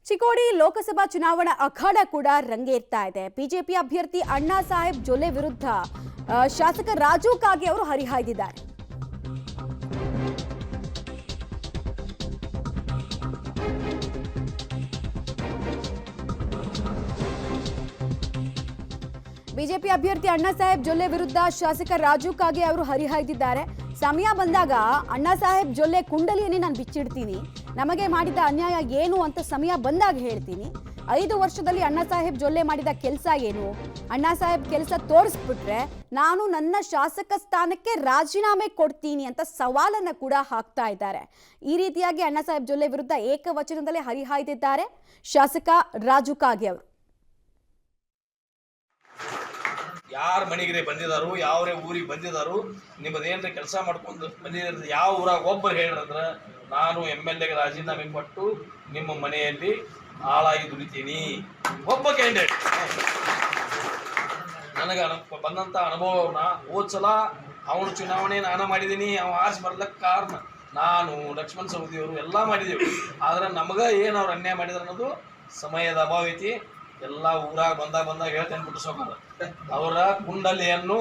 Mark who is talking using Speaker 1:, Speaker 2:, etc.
Speaker 1: ಚಿಕ್ಕೋಡಿ ಲೋಕಸಭಾ ಚುನಾವಣಾ ಅಖಾಡ ಕೂಡ ರಂಗೇರ್ತಾ ಇದೆ. ಬಿಜೆಪಿ ಅಭ್ಯರ್ಥಿ ಅಣ್ಣಾ ಸಾಹೇಬ್ ಜೊಲ್ಲೆ ವಿರುದ್ಧ ಶಾಸಕ ರಾಜು ಕಾಗೆ ಅವರು ಹರಿಹಾಯ್ದಿದ್ದಾರೆ. ಬಿಜೆಪಿ ಅಭ್ಯರ್ಥಿ ಅಣ್ಣಾ ಸಾಹೇಬ್ ಜೊಲ್ಲೆ ವಿರುದ್ಧ ಶಾಸಕ ರಾಜು ಕಾಗೆ ಅವರು ಹರಿಹಾಯ್ದಿದ್ದಾರೆ. ಸಮಯ ಬಂದಾಗ ಅಣ್ಣಾ ಸಾಹೇಬ್ ಜೊಲ್ಲೆ ಕುಂಡಲಿಯನ್ನೇ ನಾನು ಬಿಚ್ಚಿಡ್ತೀನಿ, ನಮಗೆ ಮಾಡಿದ ಅನ್ಯಾಯ ಏನು ಅಂತ ಸಮಯ ಬಂದಾಗ ಹೇಳ್ತೀನಿ. 5 ವರ್ಷದಲ್ಲಿ ಅಣ್ಣಾ ಸಾಹೇಬ್ ಜೊಲ್ಲೆ ಮಾಡಿದ ಕೆಲಸ ಏನು, ಅಣ್ಣಾ ಸಾಹೇಬ್ ಕೆಲಸ ತೋರಿಸ್ಬಿಟ್ರೆ ನಾನು ನನ್ನ ಶಾಸಕ ಸ್ಥಾನಕ್ಕೆ ರಾಜೀನಾಮೆ ಕೊಡ್ತೀನಿ ಅಂತ ಸವಾಲನ್ನ ಕೂಡ ಹಾಕ್ತಾ ಇದ್ದಾರೆ. ಈ ರೀತಿಯಾಗಿ ಅಣ್ಣಾ ಸಾಹೇಬ್ ಜೊಲ್ಲೆ ವಿರುದ್ಧ ಏಕವಚನದಲ್ಲೇ ಹರಿಹಾಯ್ದಿದ್ದಾರೆ ಶಾಸಕ ರಾಜು ಕಾಗೆ ಅವರು.
Speaker 2: ಯಾರ ಮನೆಗೆ ಬಂದಿದ್ದಾರು, ಯಾವ್ರೇ ಊರಿಗೆ ಬಂದಿದ್ದಾರು, ನಿಮ್ಮದೇನ್ರ ಕೆಲಸ ಮಾಡ್ಕೊಂಡು ಬಂದಿದ್ದಾರೆ, ಯಾವ ಊರಾಗ ಒಬ್ಬರು ಹೇಳಿದ್ರ ನಾನು MLA ಗೆ ರಾಜೀನಾಮೆ ಕೊಟ್ಟು ನಿಮ್ಮ ಮನೆಯಲ್ಲಿ ಆಳಾಗಿ ದುಡಿತೀನಿ. ಒಬ್ಬ ಕ್ಯಾಂಡಿಡೇಟ್ ನನಗೆ ಬಂದಂಥ ಅನುಭವನ ಹೋದ ಸಲ ಅವನು ಚುನಾವಣೆ ನಾನು ಮಾಡಿದ್ದೀನಿ, ಅವ ಆರ್ಸಿ ಬರ್ಲಕ್ಕೆ ಕಾರಣ ನಾನು, ಲಕ್ಷ್ಮಣ್ ಸವದಿಯವರು ಎಲ್ಲ ಮಾಡಿದೆವು. ಆದ್ರೆ ನಮಗೆ ಏನು ಅವ್ರು ಅನ್ಯಾಯ ಮಾಡಿದ್ರು ಅನ್ನೋದು ಸಮಯದ ಅಭಾವ ಐತಿ. ಎಲ್ಲ ಊರಾಗ ಬಂದಾಗ ಹೇಳ್ತೇನೆ ಬಿಟ್ಟು ಅವರ ಕುಂಡಲಿಯನ್ನು